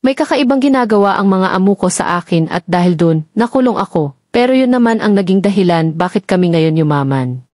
May kakaibang ginagawa ang mga amo ko sa akin at dahil dun, nakulong ako. Pero yun naman ang naging dahilan bakit kami ngayon yumaman.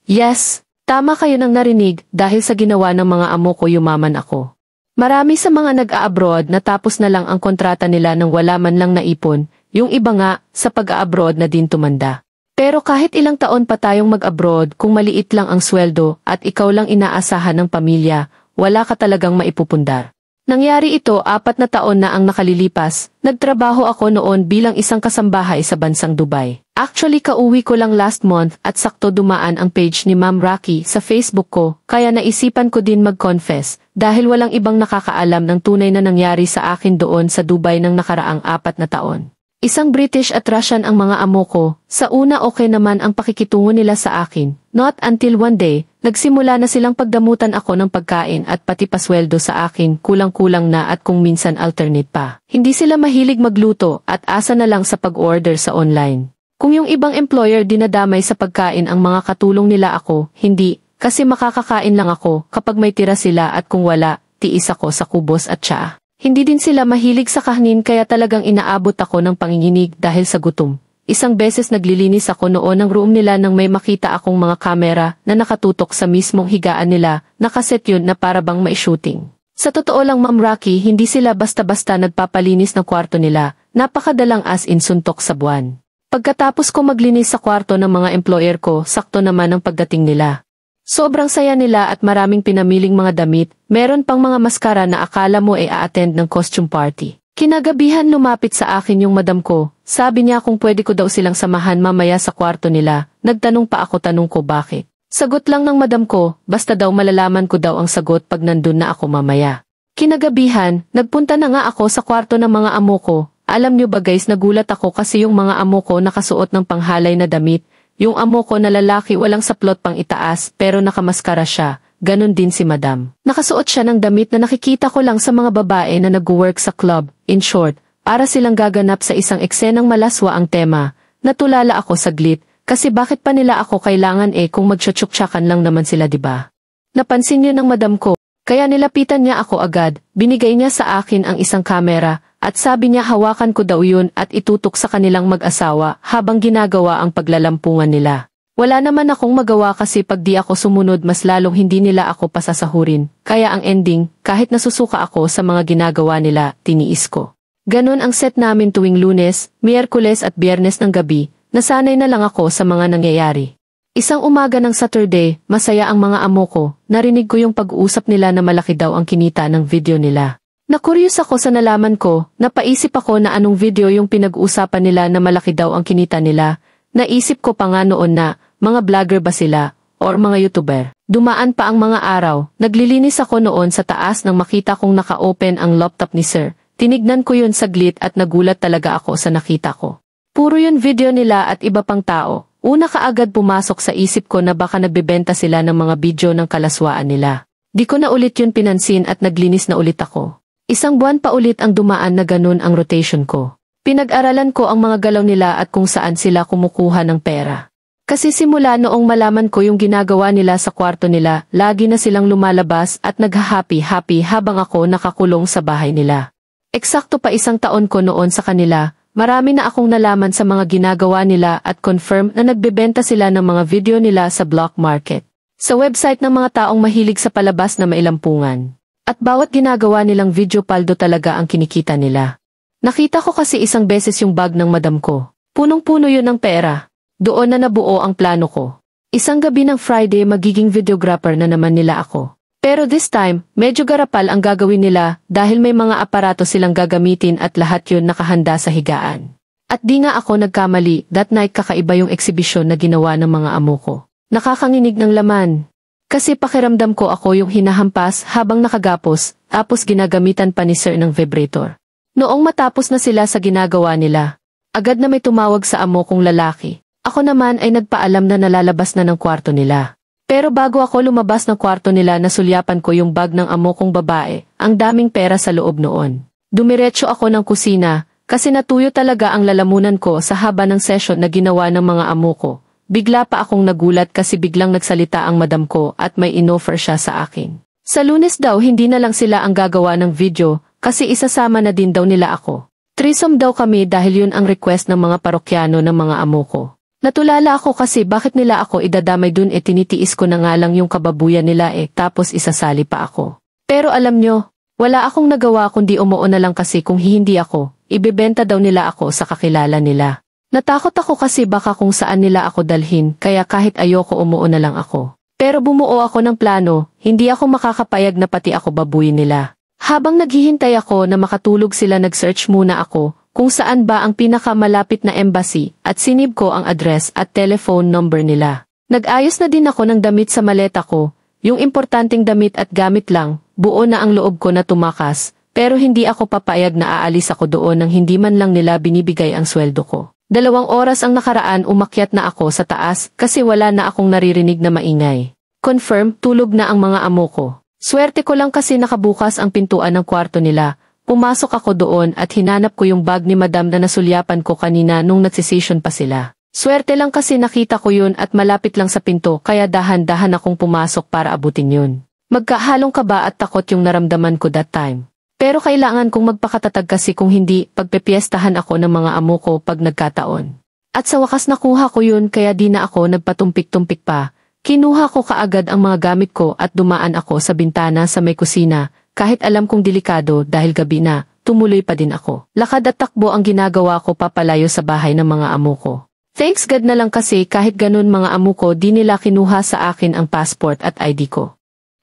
Yes, tama kayo nang narinig dahil sa ginawa ng mga amo ko yumaman ako. Marami sa mga nag-a-abroad na tapos na lang ang kontrata nila nang wala man lang naipon, yung iba nga sa pag-a-abroad na din tumanda. Pero kahit ilang taon pa tayong mag-abroad kung maliit lang ang sweldo at ikaw lang inaasahan ng pamilya, wala ka talagang maipupundar. Nangyari ito 4 na taon na ang nakalilipas, nagtrabaho ako noon bilang isang kasambahay sa bansang Dubai. Actually kauwi ko lang last month at sakto dumaan ang page ni Ma'am Rocky sa Facebook ko, kaya naisipan ko din mag-confess, dahil walang ibang nakakaalam ng tunay na nangyari sa akin doon sa Dubai ng nakaraang 4 na taon. Isang British at Russian ang mga amo ko, sa una okay naman ang pakikitungo nila sa akin, not until one day, nagsimula na silang pagdamutan ako ng pagkain at pati pasweldo sa akin, kulang-kulang na at kung minsan alternate pa. Hindi sila mahilig magluto at asa na lang sa pag-order sa online. Kung yung ibang employer dinadamay sa pagkain ang mga katulong nila ako, hindi, kasi makakakain lang ako kapag may tira sila at kung wala, tiis ako sa kubos at tsaa. Hindi din sila mahilig sa kanin kaya talagang inaabot ako ng panginginig dahil sa gutom. Isang beses naglilinis ako noon ng room nila nang may makita akong mga kamera na nakatutok sa mismong higaan nila, nakaset yun na para bang mai-shooting. Sa totoo lang Ma'am Rocky, hindi sila basta-basta nagpapalinis ng kwarto nila, napakadalang as in suntok sa buwan. Pagkatapos ko maglinis sa kwarto ng mga employer ko, sakto naman ang pagdating nila. Sobrang saya nila at maraming pinamiling mga damit, meron pang mga maskara na akala mo ay a-attend ng costume party. Kinagabihan lumapit sa akin yung madam ko, sabi niya kung pwede ko daw silang samahan mamaya sa kwarto nila, nagtanong pa ako tanong ko bakit. Sagot lang ng madam ko, basta daw malalaman ko daw ang sagot pag nandun na ako mamaya. Kinagabihan, nagpunta na nga ako sa kwarto ng mga amo ko, alam nyo ba guys nagulat ako kasi yung mga amo ko nakasuot ng panghalay na damit. Yung amo ko na lalaki walang saplot pang itaas pero nakamaskara siya, ganun din si madam. Nakasuot siya ng damit na nakikita ko lang sa mga babae na nag-work sa club, in short, para silang gaganap sa isang eksenang malaswa ang tema. Natulala ako saglit, kasi bakit pa nila ako kailangan kung magtsutsuksakan lang naman sila diba? Napansin yun ng madam ko, kaya nilapitan niya ako agad, binigay niya sa akin ang isang kamera, at sabi niya hawakan ko daw yun at itutok sa kanilang mag-asawa habang ginagawa ang paglalampungan nila. Wala naman akong magawa kasi pag di ako sumunod mas lalong hindi nila ako pasasahurin, kaya ang ending, kahit nasusuka ako sa mga ginagawa nila, tiniis ko. Ganon ang set namin tuwing Lunes, Miyerkules at Biyernes ng gabi, nasanay na lang ako sa mga nangyayari. Isang umaga ng Saturday, masaya ang mga amo ko, narinig ko yung pag-uusap nila na malaki daw ang kinita ng video nila. Nakuryos ako sa nalaman ko, napaisip ako na anong video yung pinag-uusapan nila na malaki daw ang kinita nila, naisip ko pa nga noon na, mga vlogger ba sila, or mga YouTuber. Dumaan pa ang mga araw, naglilinis ako noon sa taas nang makita kong naka-open ang laptop ni Sir, tinignan ko yun saglit at nagulat talaga ako sa nakita ko. Puro yun video nila at iba pang tao, una kaagad pumasok sa isip ko na baka nagbebenta sila ng mga video ng kalaswaan nila. Di ko na ulit yun pinansin at naglinis na ulit ako. Isang buwan pa ulit ang dumaan na ganun ang rotation ko. Pinag-aralan ko ang mga galaw nila at kung saan sila kumukuha ng pera. Kasi simula noong malaman ko yung ginagawa nila sa kwarto nila, lagi na silang lumalabas at nagha-happy-happy habang ako nakakulong sa bahay nila. Eksakto pa 1 taon ko noon sa kanila, marami na akong nalaman sa mga ginagawa nila at confirm na nagbebenta sila ng mga video nila sa black market. Sa website ng mga taong mahilig sa palabas na mailampungan. At bawat ginagawa nilang video paldo talaga ang kinikita nila. Nakita ko kasi isang beses yung bag ng madam ko. Punong-puno yun ng pera. Doon na nabuo ang plano ko. Isang gabi ng Friday magiging videographer na naman nila ako. Pero this time, medyo garapal ang gagawin nila dahil may mga aparato silang gagamitin at lahat yun nakahanda sa higaan. At di nga ako nagkamali, that night kakaiba yung eksibisyon na ginawa ng mga amo ko. Nakakanginig ng laman. Kasi pakiramdam ko ako yung hinahampas habang nakagapos, tapos ginagamitan pa ni Sir ng vibrator. Noong matapos na sila sa ginagawa nila, agad na may tumawag sa amo kong lalaki. Ako naman ay nagpaalam na nalalabas na ng kwarto nila. Pero bago ako lumabas ng kwarto nila nasulyapan ko yung bag ng amo kong babae, ang daming pera sa loob noon. Dumiretso ako ng kusina, kasi natuyo talaga ang lalamunan ko sa haba ng session na ginawa ng mga amo ko. Bigla pa akong nagulat kasi biglang nagsalita ang madam ko at may inoffer siya sa akin. Sa Lunes daw hindi na lang sila ang gagawa ng video, kasi isasama na din daw nila ako. Threesome daw kami dahil yun ang request ng mga parokyano ng mga amo ko. Natulala ako kasi bakit nila ako idadamay dun tinitiis ko na nga lang yung kababuyan nila tapos isasali pa ako. Pero alam nyo, wala akong nagawa kundi umuo na lang kasi kung hindi ako, ibebenta daw nila ako sa kakilala nila. Natakot ako kasi baka kung saan nila ako dalhin kaya kahit ayoko umuo na lang ako. Pero bumuo ako ng plano, hindi ako makakapayag na pati ako babuyin nila. Habang naghihintay ako na makatulog sila nag-search muna ako kung saan ba ang pinakamalapit na embassy at sinib ko ang address at telephone number nila. Nag-ayos na din ako ng damit sa maleta ko, yung importanteng damit at gamit lang, buo na ang loob ko na tumakas, pero hindi ako papayag na aalis ako doon nang hindi man lang nila binibigay ang sweldo ko. 2 oras ang nakaraan umakyat na ako sa taas kasi wala na akong naririnig na maingay. Confirm, tulog na ang mga amo ko. Swerte ko lang kasi nakabukas ang pintuan ng kwarto nila. Pumasok ako doon at hinanap ko yung bag ni Madam na nasulyapan ko kanina nung nagsisession pa sila. Swerte lang kasi nakita ko yun at malapit lang sa pinto kaya dahan-dahan akong pumasok para abutin yun. Magkahalong kaba at takot yung naramdaman ko that time. Pero kailangan kong magpakatatag kasi kung hindi, pagpepiestahan ako ng mga amo ko pag nagkataon. At sa wakas nakuha ko yun kaya di na ako nagpatumpik-tumpik pa. Kinuha ko kaagad ang mga gamit ko at dumaan ako sa bintana sa may kusina. Kahit alam kong delikado dahil gabi na, tumuloy pa din ako. Lakad at takbo ang ginagawa ko papalayo sa bahay ng mga amo ko. Thanks God na lang kasi kahit ganun mga amo ko di nila kinuha sa akin ang passport at ID ko.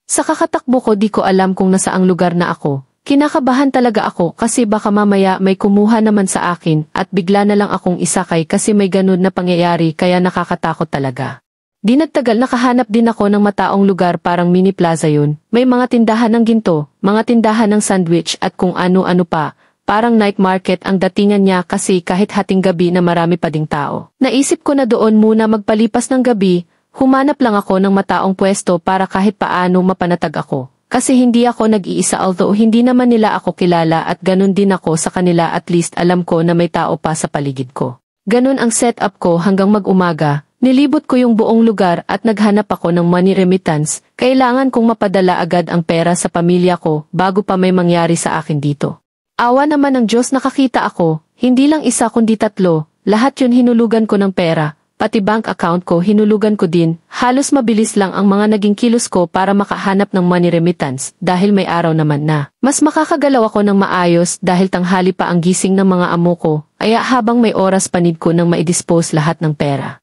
Sa kakatakbo ko di ko alam kung nasaang lugar na ako. Kinakabahan talaga ako kasi baka mamaya may kumuha naman sa akin at bigla na lang akong isakay kasi may ganun na pangyayari kaya nakakatakot talaga. Di nagtagal nakahanap din ako ng mataong lugar parang mini plaza yun. May mga tindahan ng ginto, mga tindahan ng sandwich at kung ano-ano pa. Parang night market ang datingan niya kasi kahit hating gabi na marami pa ding tao. Naisip ko na doon muna magpalipas ng gabi, humanap lang ako ng mataong pwesto para kahit paano mapanatag ako. Kasi hindi ako nag-iisa although hindi naman nila ako kilala at ganun din ako sa kanila at least alam ko na may tao pa sa paligid ko. Ganun ang setup ko hanggang mag-umaga. Nilibot ko yung buong lugar at naghanap ako ng money remittance. Kailangan kong mapadala agad ang pera sa pamilya ko bago pa may mangyari sa akin dito. Awa naman ng Diyos nakakita ako, hindi lang isa kundi 3, lahat yun hinulugan ko ng pera, pati bank account ko hinulugan ko din, halos mabilis lang ang mga naging kilos ko para makahanap ng money remittance dahil may araw naman na. Mas makakagalaw ako ng maayos dahil tanghali pa ang gising ng mga amo ko, kaya habang may oras panid ko nang maidispose lahat ng pera.